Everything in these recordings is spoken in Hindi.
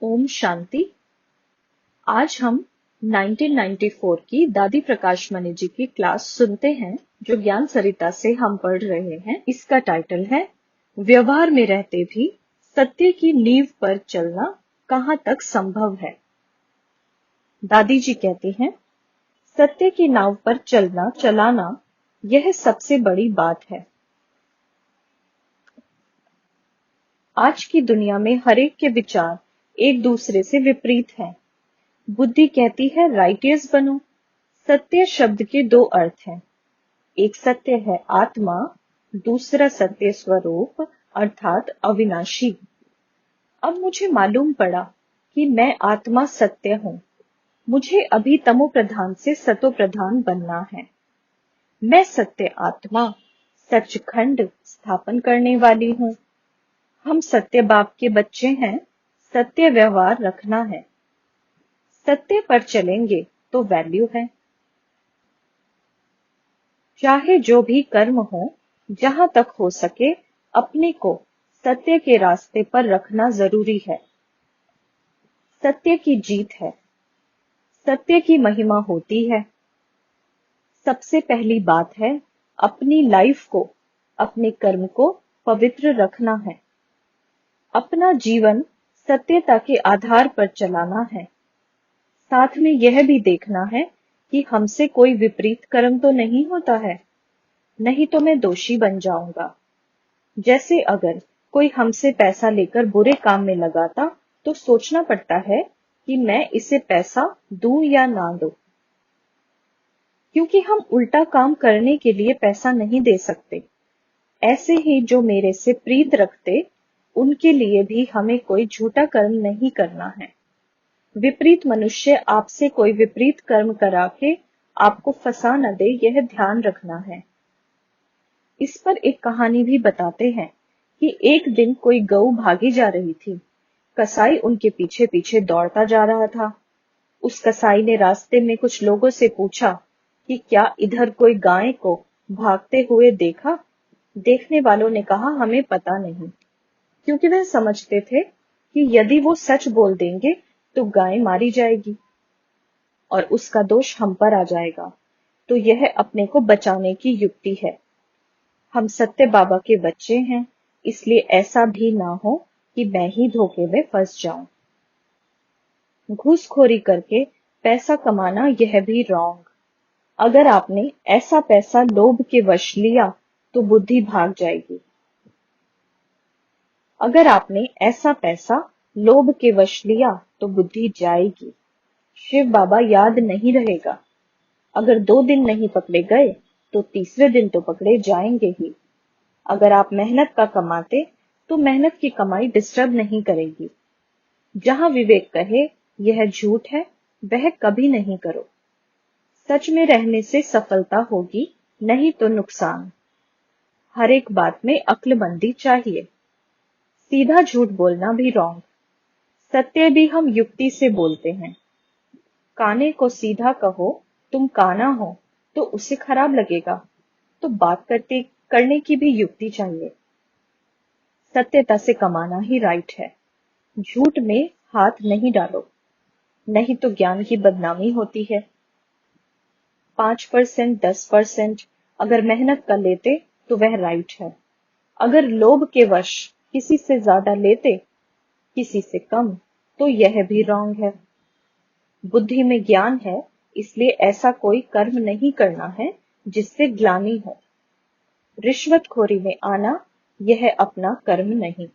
ओम शांति। आज हम 1994 की दादी प्रकाश मणि जी की क्लास सुनते हैं जो ज्ञान सरिता से हम पढ़ रहे हैं। इसका टाइटल है व्यवहार में रहते भी सत्य की नींव पर चलना कहाँ तक संभव है। दादी जी कहती हैं, सत्य की नाव पर चलाना यह सबसे बड़ी बात है। आज की दुनिया में हरेक के विचार एक दूसरे से विपरीत हैं। बुद्धि कहती है राइटियस बनो। सत्य शब्द के दो अर्थ हैं। एक सत्य है आत्मा, दूसरा सत्य स्वरूप अर्थात अविनाशी। अब मुझे मालूम पड़ा कि मैं आत्मा सत्य हूँ। मुझे अभी तमो प्रधान से सतो प्रधान बनना है। मैं सत्य आत्मा, सचखंड स्थापन करने वाली हूँ। हम सत्य बाप के बच्चे हैं। सत्य व्यवहार रखना है। सत्य पर चलेंगे तो वैल्यू है। चाहे जो भी कर्म हो, जहां तक हो सके अपने को सत्य के रास्ते पर रखना जरूरी है। सत्य की जीत है। सत्य की महिमा होती है। सबसे पहली बात है अपनी लाइफ को, अपने कर्म को पवित्र रखना है। अपना जीवन सत्यता के आधार पर चलाना है। साथ में यह भी देखना है कि हमसे कोई विपरीत कर्म तो नहीं होता है, नहीं तो मैं दोषी बन जाऊंगा। जैसे अगर कोई हमसे पैसा लेकर बुरे काम में लगाता तो सोचना पड़ता है कि मैं इसे पैसा दूं या ना दूं, क्योंकि हम उल्टा काम करने के लिए पैसा नहीं दे सकते। ऐसे ही जो मेरे से प्रीत रखते उनके लिए भी हमें कोई झूठा कर्म नहीं करना है। विपरीत मनुष्य आपसे कोई विपरीत कर्म करा के आपको फंसा न दे, यह ध्यान रखना है। इस पर एक कहानी भी बताते हैं कि एक दिन कोई गऊ भागी जा रही थी। कसाई उनके पीछे पीछे दौड़ता जा रहा था। उस कसाई ने रास्ते में कुछ लोगों से पूछा कि क्या इधर कोई गाय को भागते हुए देखा। देखने वालों ने कहा हमें पता नहीं, क्योंकि वह समझते थे कि यदि वो सच बोल देंगे तो गाय मारी जाएगी और उसका दोष हम पर आ जाएगा। तो यह अपने को बचाने की युक्ति है। हम सत्य बाबा के बच्चे हैं, इसलिए ऐसा भी ना हो कि मैं ही धोखे में फंस जाऊं। घूसखोरी करके पैसा कमाना यह भी रॉन्ग। अगर आपने ऐसा पैसा लोभ के वश लिया तो बुद्धि भाग जाएगी। अगर आपने ऐसा पैसा लोभ के वश लिया तो बुद्धि जाएगी। शिव बाबा याद नहीं रहेगा। अगर 2 दिन नहीं पकड़े गए तो तीसरे दिन तो पकड़े जाएंगे ही। अगर आप मेहनत का कमाते तो मेहनत की कमाई डिस्टर्ब नहीं करेगी। जहां विवेक कहे यह झूठ है, वह कभी नहीं करो। सच में रहने से सफलता होगी, नहीं तो नुकसान। हर एक बात में अक्लमंदी चाहिए। सीधा झूठ बोलना भी रॉन्ग। सत्य भी हम युक्ति से बोलते हैं। काने को सीधा कहो तुम काना हो तो उसे खराब लगेगा, तो बात करने की भी युक्ति चाहिए। सत्यता से कमाना ही राइट है। झूठ में हाथ नहीं डालो, नहीं तो ज्ञान की बदनामी होती है। 5%, 10% अगर मेहनत कर लेते तो वह राइट है। अगर लोभ के वश किसी से ज्यादा लेते, किसी से कम, तो यह भी रॉन्ग है। बुद्धि में ज्ञान है, इसलिए ऐसा कोई कर्म नहीं करना है जिससे ग्लानि हो। रिश्वतखोरी में आना यह अपना कर्म नहीं।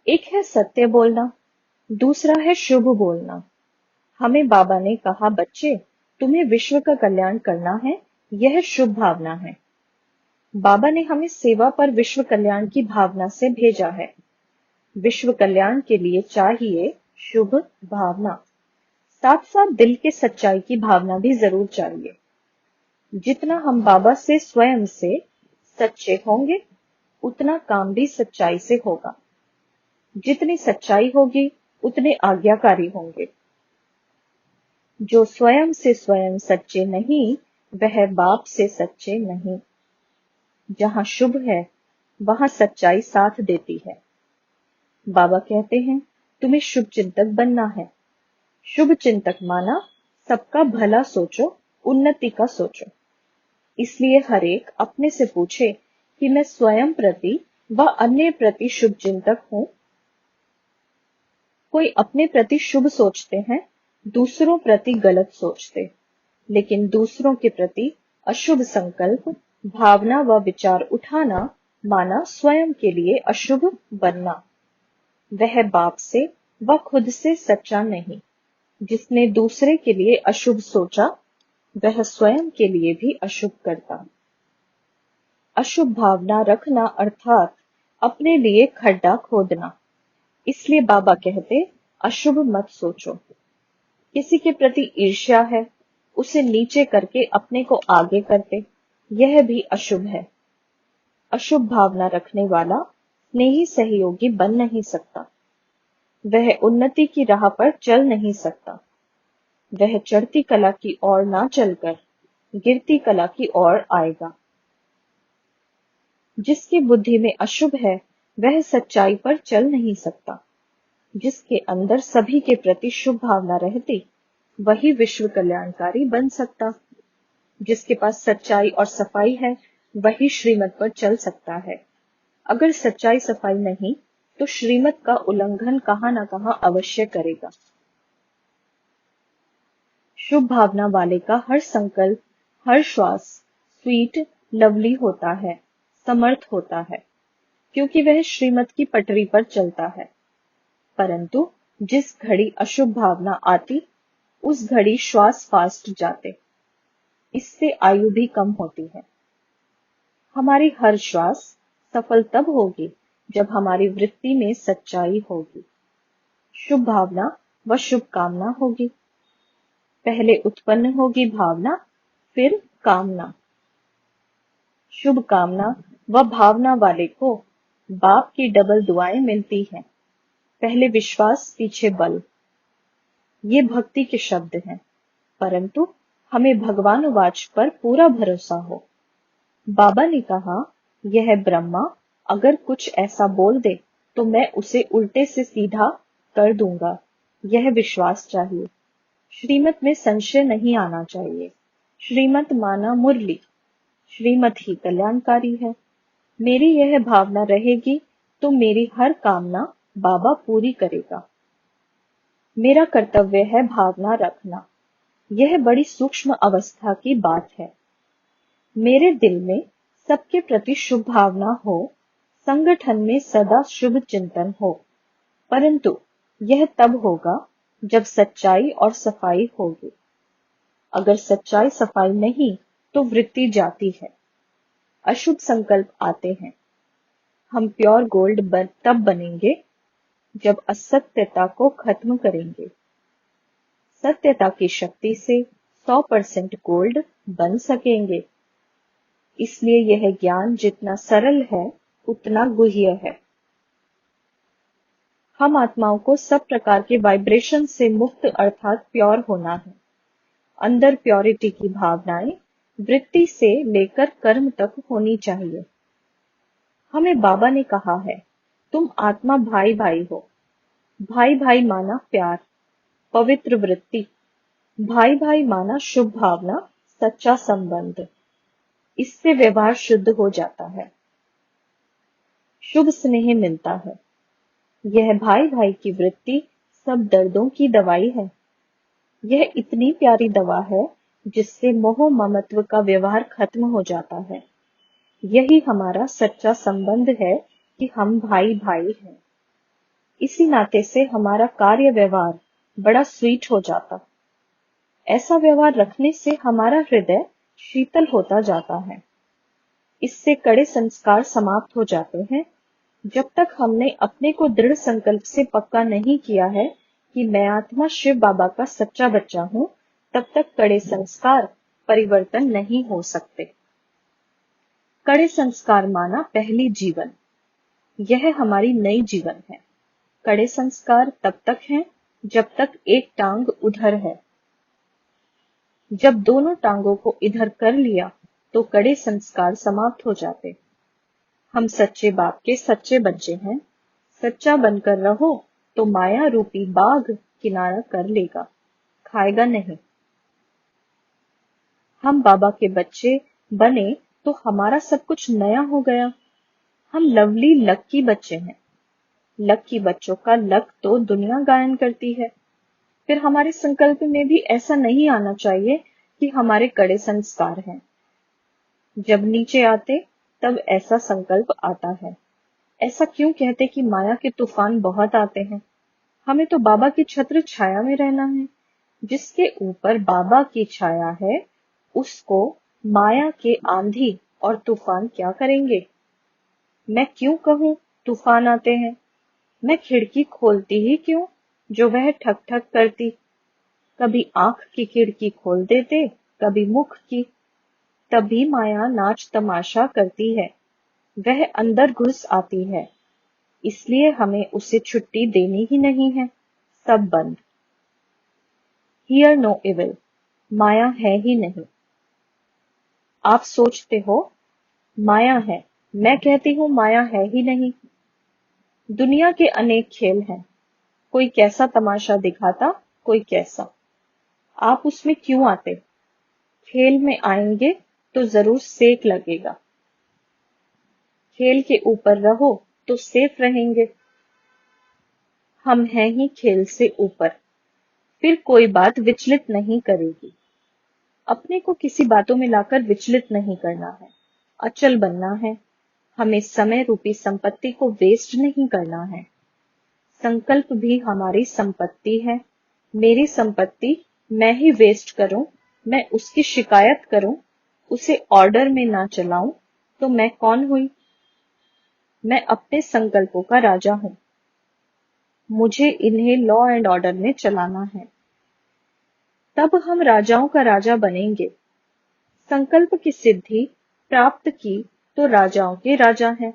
एक है सत्य बोलना, दूसरा है शुभ बोलना। हमें बाबा ने कहा बच्चे तुम्हें विश्व का कल्याण करना है, यह शुभ भावना है। बाबा ने हमें सेवा पर विश्व कल्याण की भावना से भेजा है। विश्व कल्याण के लिए चाहिए शुभ भावना। साथ साथ दिल के सच्चाई की भावना भी जरूर चाहिए। जितना हम बाबा से स्वयं से सच्चे होंगे, उतना काम भी सच्चाई से होगा। जितनी सच्चाई होगी उतने आज्ञाकारी होंगे। जो स्वयं से स्वयं सच्चे नहीं, वह बाप से सच्चे नहीं। जहां शुभ है वहां सच्चाई साथ देती है। बाबा कहते हैं तुम्हें शुभ चिंतक बनना है। शुभ चिंतक माना सबका भला सोचो, उन्नति का सोचो। इसलिए हर एक अपने से पूछे कि मैं स्वयं प्रति व अन्य प्रति शुभ चिंतक हूं। कोई अपने प्रति शुभ सोचते हैं, दूसरों प्रति गलत सोचते, लेकिन दूसरों के प्रति अशुभ संकल्प, भावना व विचार उठाना माना स्वयं के लिए अशुभ बनना। वह बाप से व खुद से सच्चा नहीं। जिसने दूसरे के लिए अशुभ सोचा, वह स्वयं के लिए भी अशुभ करता। अशुभ भावना रखना अर्थात अपने लिए खड्डा खोदना। इसलिए बाबा कहते, अशुभ मत सोचो। किसी के प्रति ईर्ष्या है, उसे नीचे करके अपने को आगे करते, यह भी अशुभ है। अशुभ भावना रखने वाला स्नेही सहयोगी बन नहीं सकता। वह उन्नति की राह पर चल नहीं सकता। वह चढ़ती कला की ओर ना चलकर गिरती कला की ओर आएगा। जिसकी बुद्धि में अशुभ है, वह सच्चाई पर चल नहीं सकता। जिसके अंदर सभी के प्रति शुभ भावना रहती, वही विश्व कल्याणकारी बन सकता। जिसके पास सच्चाई और सफाई है, वही श्रीमत पर चल सकता है। अगर सच्चाई सफाई नहीं, तो श्रीमत का उल्लंघन कहां न कहां अवश्य करेगा। शुभ भावना वाले का हर संकल्प, हर श्वास स्वीट, लवली होता है, समर्थ होता है, क्योंकि वह श्रीमत की पटरी पर चलता है। परंतु जिस घड़ी अशुभ भावना आती, उस घड़ी श्वास फास्ट जाते। इससे आयु भी कम होती है। हमारी हर श्वास सफल तब होगी जब हमारी वृत्ति में सच्चाई होगी, शुभ भावना व शुभ कामना होगी। पहले उत्पन्न होगी भावना, फिर कामना। शुभ कामना व भावना वाले को बाप की डबल दुआएं मिलती हैं। पहले विश्वास, पीछे बल। ये भक्ति के शब्द हैं, परंतु हमें भगवान वाच पर पूरा भरोसा हो। बाबा ने कहा, यह ब्रह्मा अगर कुछ ऐसा बोल दे तो मैं उसे उल्टे से सीधा कर दूंगा। यह विश्वास चाहिए। श्रीमत में संशय नहीं आना चाहिए। श्रीमत माना मुरली। श्रीमत ही कल्याणकारी है। मेरी यह भावना रहेगी तो मेरी हर कामना बाबा पूरी करेगा। मेरा कर्तव्य है भावना रखना। यह बड़ी सूक्ष्म अवस्था की बात है। मेरे दिल में सबके प्रति शुभ भावना हो, संगठन में सदा शुभ चिंतन हो, परंतु यह तब होगा जब सच्चाई और सफाई होगी। अगर सच्चाई सफाई नहीं तो वृत्ति जाती है, अशुभ संकल्प आते हैं। हम प्योर गोल्ड तब बनेंगे जब असत्यता को खत्म करेंगे। सत्यता की शक्ति से 100% गोल्ड बन सकेंगे। इसलिए यह ज्ञान जितना सरल है, उतना गुह्य है। हम आत्माओं को सब प्रकार के वाइब्रेशन से मुक्त अर्थात प्योर होना है। अंदर प्योरिटी की भावनाएं वृत्ति से लेकर कर्म तक होनी चाहिए। हमें बाबा ने कहा है, तुम आत्मा भाई भाई हो। भाई भाई माना प्यार, पवित्र वृत्ति। भाई भाई माना शुभ भावना, सच्चा संबंध। इससे व्यवहार शुद्ध हो जाता है, शुभ स्नेह मिलता है। यह भाई भाई की वृत्ति सब दर्दों की दवाई है। यह इतनी प्यारी दवा है जिससे मोह ममत्व का व्यवहार खत्म हो जाता है। यही हमारा सच्चा संबंध है कि हम भाई भाई हैं। इसी नाते से हमारा कार्य व्यवहार बड़ा स्वीट हो जाता। ऐसा व्यवहार रखने से हमारा हृदय शीतल होता जाता है। इससे कड़े संस्कार समाप्त हो जाते हैं। जब तक हमने अपने को दृढ़ संकल्प से पक्का नहीं किया है कि मैं आत्मा शिव बाबा का सच्चा बच्चा हूं, तब तक कड़े संस्कार परिवर्तन नहीं हो सकते। कड़े संस्कार माना पहली जीवन। यह हमारी नई जीवन है। कड़े संस्कार तब तक हैं जब तक एक टांग उधर है। जब दोनों टांगों को इधर कर लिया तो कड़े संस्कार समाप्त हो जाते। हम सच्चे बाप के सच्चे बच्चे हैं। सच्चा बनकर रहो तो माया रूपी बाघ किनारा कर लेगा, खाएगा नहीं। हम बाबा के बच्चे बने तो हमारा सब कुछ नया हो गया। हम लवली लक्की बच्चे हैं। लक्की बच्चों का लक तो दुनिया गायन करती है। फिर हमारे संकल्प में भी ऐसा नहीं आना चाहिए कि हमारे कड़े संस्कार हैं। जब नीचे आते तब ऐसा संकल्प आता है। ऐसा क्यों कहते कि माया के तूफान बहुत आते हैं? हमें तो बाबा की छत्र छाया में रहना है। जिसके ऊपर बाबा की छाया है, उसको माया के आंधी और तूफान क्या करेंगे? मैं क्यों कहूं तूफान आते हैं? मैं खिड़की खोलती ही क्यों जो वह ठक ठक करती? कभी आंख की खिड़की खोल देते, कभी मुख की। तभी माया नाच तमाशा करती है, वह अंदर घुस आती है। इसलिए हमें उसे छुट्टी देनी ही नहीं है। सब बंद। Here no evil. माया है ही नहीं। आप सोचते हो माया है, मैं कहती हूं माया है ही नहीं। दुनिया के अनेक खेल हैं, कोई कैसा तमाशा दिखाता, कोई कैसा। आप उसमें क्यों आते? खेल में आएंगे तो जरूर सेक लगेगा। खेल के ऊपर रहो तो सेफ रहेंगे। हम हैं ही खेल से ऊपर, फिर कोई बात विचलित नहीं करेगी। अपने को किसी बातों में लाकर विचलित नहीं करना है, अचल बनना है। हमें समय रूपी संपत्ति को वेस्ट नहीं करना है। संकल्प भी हमारी संपत्ति है। मेरी संपत्ति मैं ही वेस्ट करूं, मैं उसकी शिकायत करूं, उसे ऑर्डर में ना चलाऊं, तो मैं कौन हुई? मैं अपने संकल्पों का राजा हूं। मुझे इन्हें लॉ एंड ऑर्डर में चलाना है। तब हम राजाओं का राजा बनेंगे। संकल्प की सिद्धि प्राप्त की तो राजाओं के राजा हैं।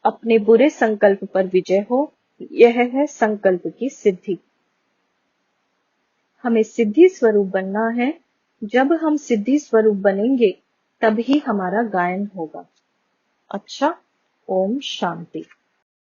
अपने बुरे संकल्प पर विजय हो, यह है संकल्प की सिद्धि। हमें सिद्धि स्वरूप बनना है। जब हम सिद्धि स्वरूप बनेंगे तभी हमारा गायन होगा। अच्छा, ओम शांति।